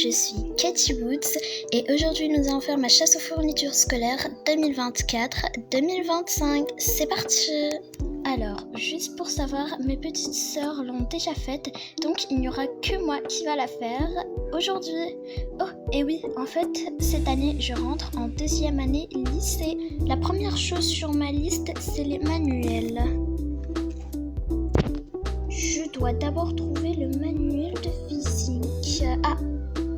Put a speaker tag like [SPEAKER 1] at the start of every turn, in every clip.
[SPEAKER 1] je suis Cathy Woods et aujourd'hui nous allons faire ma chasse aux fournitures scolaires 2024-2025. C'est parti! Alors, juste pour savoir, mes petites sœurs l'ont déjà faite, donc il n'y aura que moi qui va la faire aujourd'hui. Oh, et oui, en fait, cette année, je rentre en 2e année lycée. La première chose sur ma liste, c'est les manuels. Je dois d'abord trouver le manuel de physique. Ah,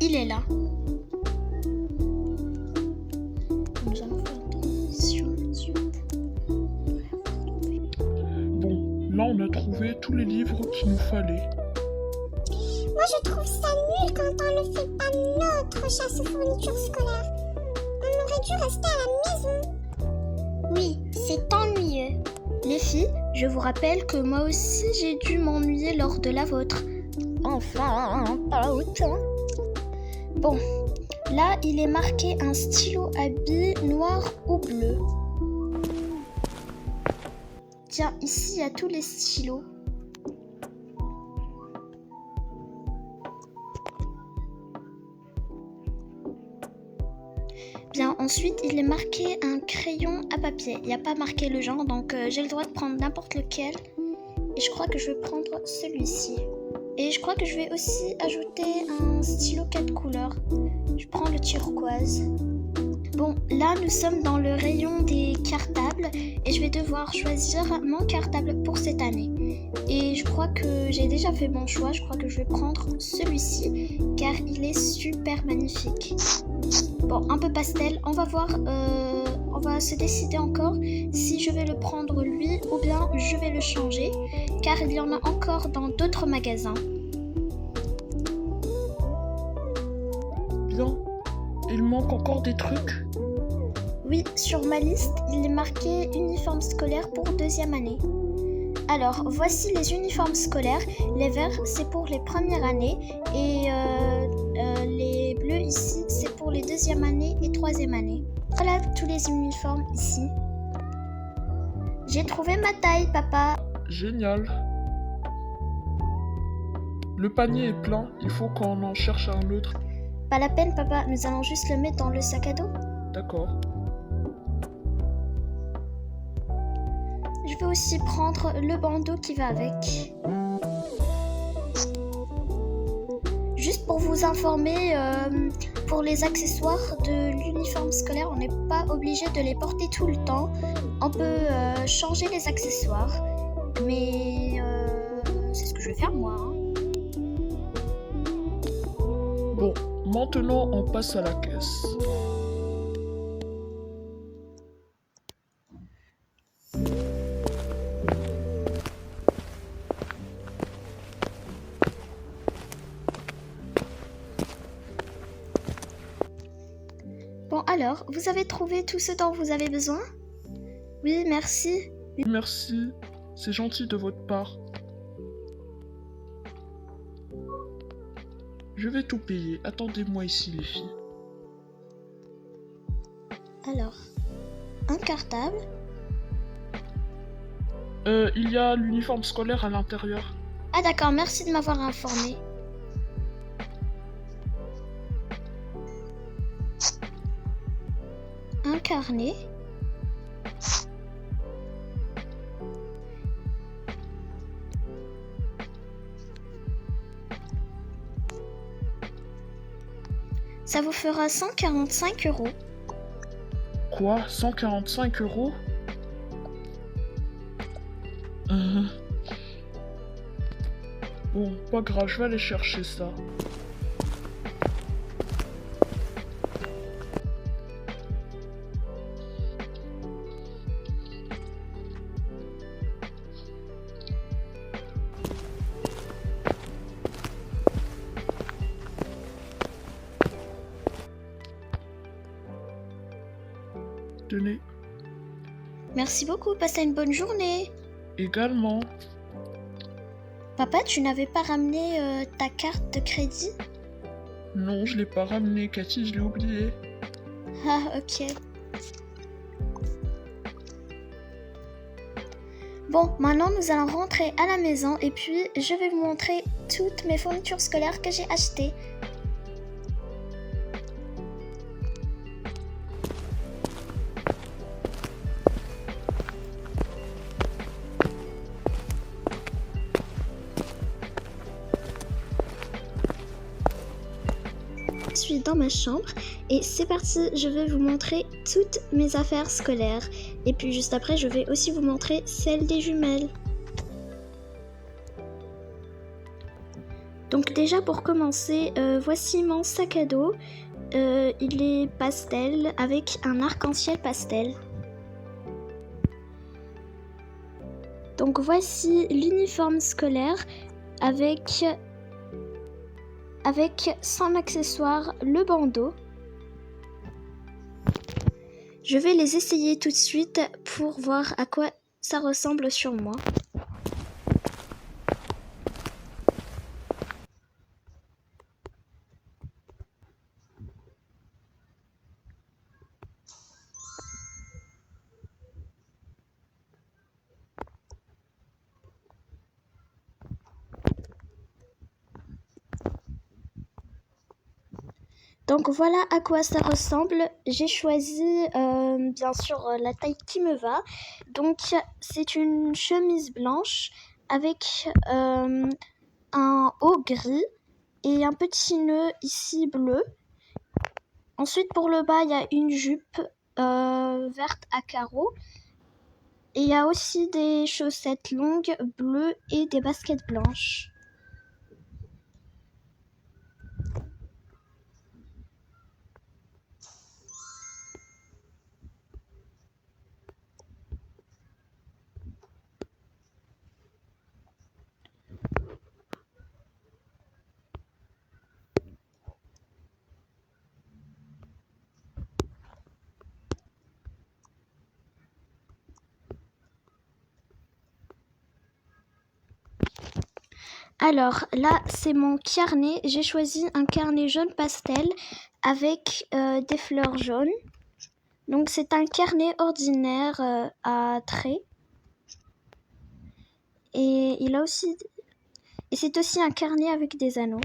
[SPEAKER 1] il est là. Nous allons faire attention ensuite.
[SPEAKER 2] Bon, là on a trouvé tous les livres qu'il nous fallait.
[SPEAKER 3] Moi je trouve ça nul quand on ne fait pas notre chasse aux fournitures scolaires. On aurait dû rester à la maison.
[SPEAKER 1] Oui, c'est ennuyeux. Les filles, je vous rappelle que moi aussi j'ai dû m'ennuyer lors de la vôtre. Enfin, pas autant. Bon, là il est marqué un stylo à billes noir ou bleu. Tiens, ici il y a tous les stylos. Bien, ensuite il est marqué un crayon à papier. Il n'y a pas marqué le genre, donc j'ai le droit de prendre n'importe lequel. Et je crois que je vais prendre celui-ci. Et je crois que je vais aussi ajouter un stylo 4 couleurs. Je prends le turquoise. Bon, là nous sommes dans le rayon des cartables et je vais devoir choisir mon cartable pour cette année. Et je crois que j'ai déjà fait mon choix. Je crois que je vais prendre celui-ci car il est super magnifique. Bon, un peu pastel. On va voir, on va se décider encore si je vais le prendre lui ou bien je vais le changer car il y en a encore dans d'autres magasins.
[SPEAKER 2] Bien, il manque encore des trucs.
[SPEAKER 1] Oui, sur ma liste, il est marqué uniforme scolaire pour 2e année. Alors, voici les uniformes scolaires. Les verts, c'est pour les premières années et les bleus ici, c'est pour les 2e année et 3e année. Voilà tous les uniformes ici. J'ai trouvé ma taille, papa.
[SPEAKER 2] Génial. Le panier est plein, il faut qu'on en cherche un autre.
[SPEAKER 1] Pas la peine, papa, nous allons juste le mettre dans le sac à dos.
[SPEAKER 2] D'accord.
[SPEAKER 1] Je vais aussi prendre le bandeau qui va avec. Juste pour vous informer, pour les accessoires de l'uniforme scolaire, on n'est pas obligé de les porter tout le temps. On peut changer les accessoires, mais c'est ce que je vais faire moi. Hein.
[SPEAKER 2] Bon, maintenant on passe à la caisse.
[SPEAKER 1] Bon alors, vous avez trouvé tout ce dont vous avez besoin? Oui, merci.
[SPEAKER 2] Merci, c'est gentil de votre part. Je vais tout payer, attendez-moi ici les filles.
[SPEAKER 1] Alors, un cartable.
[SPEAKER 2] Il y a l'uniforme scolaire à l'intérieur.
[SPEAKER 1] Ah d'accord, merci de m'avoir informé. Un carnet. Ça vous fera 145 €.
[SPEAKER 2] Quoi? 145 €? Bon, pas grave, je vais aller chercher ça. Tenez.
[SPEAKER 1] Merci beaucoup, passez une bonne journée.
[SPEAKER 2] Également.
[SPEAKER 1] Papa, tu n'avais pas ramené ta carte de crédit?
[SPEAKER 2] Non, je l'ai pas ramené, Cathy, je l'ai oublié.
[SPEAKER 1] Ah, ok. Bon, maintenant nous allons rentrer à la maison et puis je vais vous montrer toutes mes fournitures scolaires que j'ai achetées. suis dans ma chambre et c'est parti, je vais vous montrer toutes mes affaires scolaires. Et puis juste après, je vais aussi vous montrer celles des jumelles. Donc déjà pour commencer, voici mon sac à dos. Il est pastel avec un arc-en-ciel pastel. Donc voici l'uniforme scolaire avec sans accessoire le bandeau. Je vais les essayer tout de suite pour voir à quoi ça ressemble sur moi. Donc voilà à quoi ça ressemble. J'ai choisi bien sûr la taille qui me va. Donc c'est une chemise blanche avec un haut gris et un petit nœud ici bleu. Ensuite pour le bas il y a une jupe verte à carreaux. Et il y a aussi des chaussettes longues bleues et des baskets blanches. Alors là, c'est mon carnet. J'ai choisi un carnet jaune pastel avec des fleurs jaunes. Donc c'est un carnet ordinaire à traits. Et c'est aussi un carnet avec des anneaux.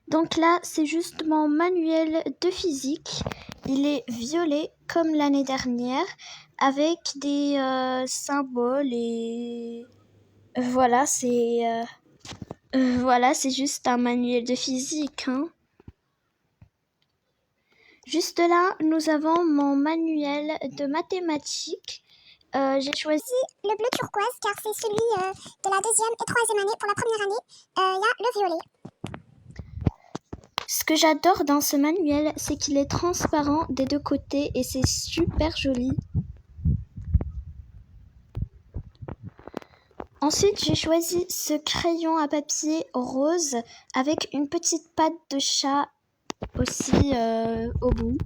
[SPEAKER 1] Donc là, c'est juste mon manuel de physique. Il est violet comme l'année dernière avec des symboles et voilà, c'est juste un manuel de physique, hein. Juste là, nous avons mon manuel de mathématiques. J'ai choisi
[SPEAKER 3] Le bleu turquoise, car c'est celui de la 2e et 3e année. Pour la première année, il y a le violet.
[SPEAKER 1] Ce que j'adore dans ce manuel, c'est qu'il est transparent des deux côtés et c'est super joli. Ensuite, j'ai choisi ce crayon à papier rose avec une petite patte de chat aussi au bout.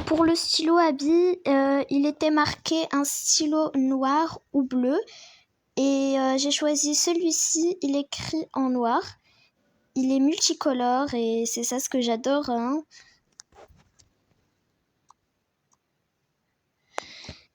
[SPEAKER 1] Pour le stylo à billes, il était marqué un stylo noir ou bleu. Et j'ai choisi celui-ci, il est écrit en noir. Il est multicolore et c'est ça ce que j'adore, hein.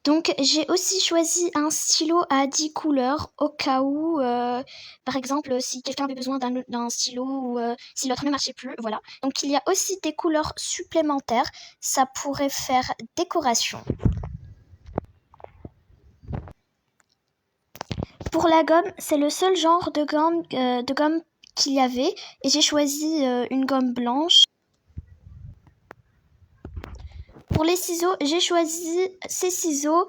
[SPEAKER 1] Donc j'ai aussi choisi un stylo à 10 couleurs au cas où, par exemple, si quelqu'un avait besoin d'un stylo ou si l'autre ne marchait plus, voilà. Donc il y a aussi des couleurs supplémentaires, ça pourrait faire décoration. Pour la gomme, c'est le seul genre de gomme qu'il y avait et j'ai choisi une gomme blanche. Pour les ciseaux, j'ai choisi ces ciseaux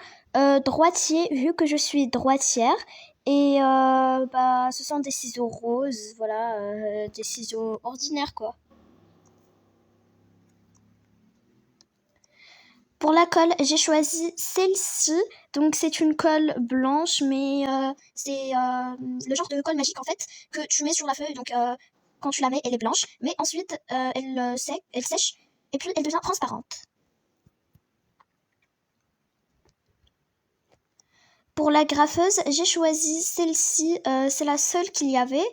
[SPEAKER 1] droitiers vu que je suis droitière et ce sont des ciseaux roses, voilà, des ciseaux ordinaires quoi. Pour la colle, j'ai choisi celle-ci. Donc c'est une colle blanche, mais c'est le genre de colle magique en fait que tu mets sur la feuille. Donc quand tu la mets, elle est blanche, mais ensuite elle sèche et puis elle devient transparente. Pour la graffeuse, j'ai choisi celle-ci. C'est la seule qu'il y avait.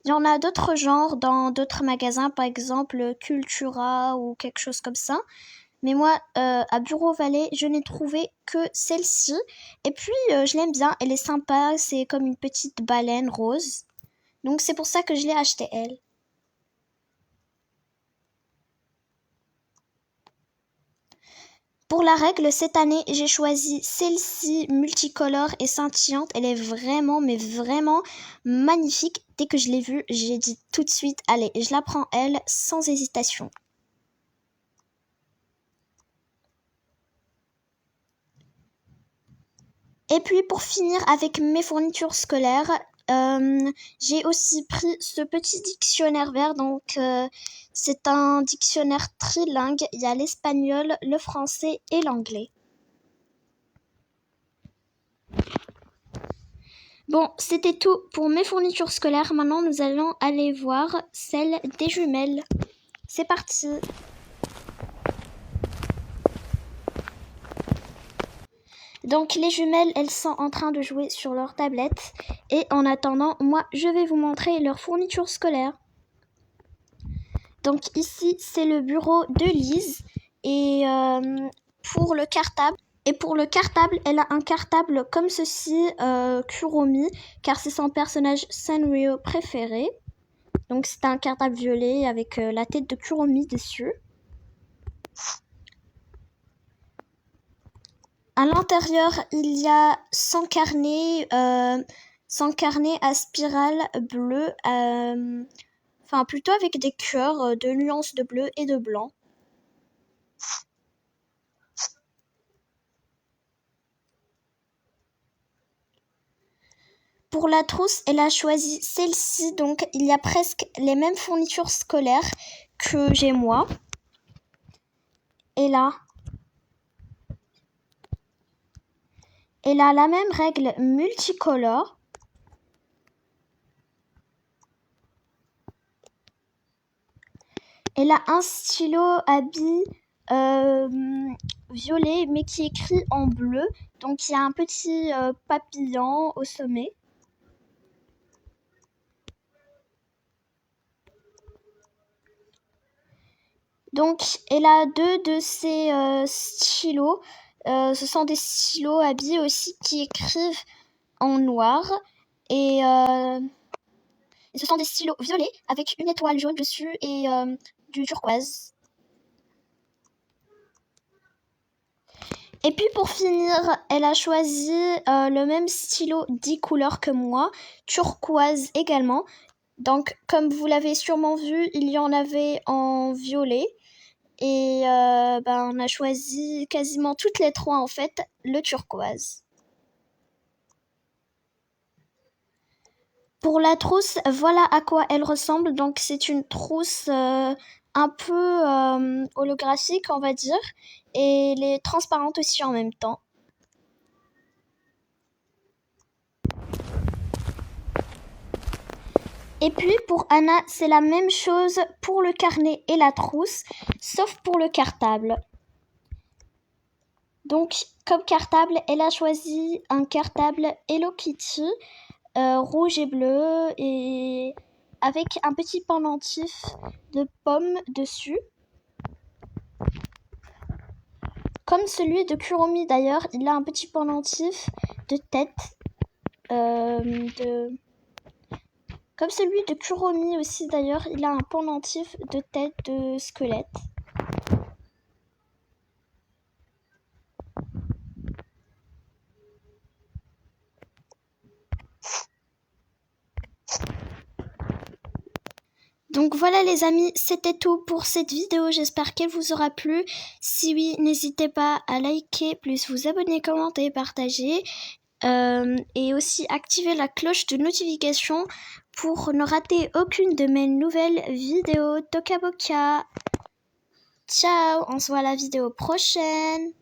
[SPEAKER 1] Il y en a d'autres genres dans d'autres magasins, par exemple Cultura ou quelque chose comme ça. Mais moi, à Bureau Vallée, je n'ai trouvé que celle-ci. Et puis, je l'aime bien, elle est sympa, c'est comme une petite baleine rose. Donc, c'est pour ça que je l'ai achetée, elle. Pour la règle, cette année, j'ai choisi celle-ci, multicolore et scintillante. Elle est vraiment, mais vraiment magnifique. Dès que je l'ai vue, j'ai dit tout de suite, allez, je la prends elle, sans hésitation. Et puis, pour finir avec mes fournitures scolaires, j'ai aussi pris ce petit dictionnaire vert. Donc, c'est un dictionnaire trilingue. Il y a l'espagnol, le français et l'anglais. Bon, c'était tout pour mes fournitures scolaires. Maintenant, nous allons aller voir celle des jumelles. C'est parti! Donc, les jumelles, elles sont en train de jouer sur leur tablette. Et en attendant, moi, je vais vous montrer leur fourniture scolaire. Donc, ici, c'est le bureau de Lise. Et pour le cartable, elle a un cartable comme ceci, Kuromi, car c'est son personnage Sanrio préféré. Donc, c'est un cartable violet avec la tête de Kuromi dessus. À l'intérieur, il y a 100 carnets à spirale bleue, enfin plutôt avec des cœurs de nuances de bleu et de blanc. Pour la trousse, elle a choisi celle-ci, donc il y a presque les mêmes fournitures scolaires que j'ai moi. Et là, elle a la même règle multicolore. Elle a un stylo à billes violet, mais qui est écrit en bleu. Donc, il y a un petit papillon au sommet. Donc, elle a deux de ces stylos. Ce sont des stylos à billes aussi qui écrivent en noir. Et ce sont des stylos violets avec une étoile jaune dessus et du turquoise. Et puis pour finir, elle a choisi le même stylo 10 couleurs que moi, turquoise également. Donc comme vous l'avez sûrement vu, il y en avait en violet. Et on a choisi quasiment toutes les trois en fait, le turquoise. Pour la trousse, voilà à quoi elle ressemble. Donc c'est une trousse un peu holographique, on va dire. Et elle est transparente aussi en même temps. Et puis pour Anna, c'est la même chose pour le carnet et la trousse, sauf pour le cartable. Donc comme cartable, elle a choisi un cartable Hello Kitty, rouge et bleu, et avec un petit pendentif de pommes dessus. Comme celui de Kuromi d'ailleurs, il a un petit pendentif de tête. Comme celui de Kuromi aussi d'ailleurs, il a un pendentif de tête de squelette. Donc voilà les amis, c'était tout pour cette vidéo, j'espère qu'elle vous aura plu. Si oui, n'hésitez pas à liker, plus vous abonner, commenter, partager. Et aussi activer la cloche de notification pour ne rater aucune de mes nouvelles vidéos. Toka boka. Ciao, on se voit à la vidéo prochaine.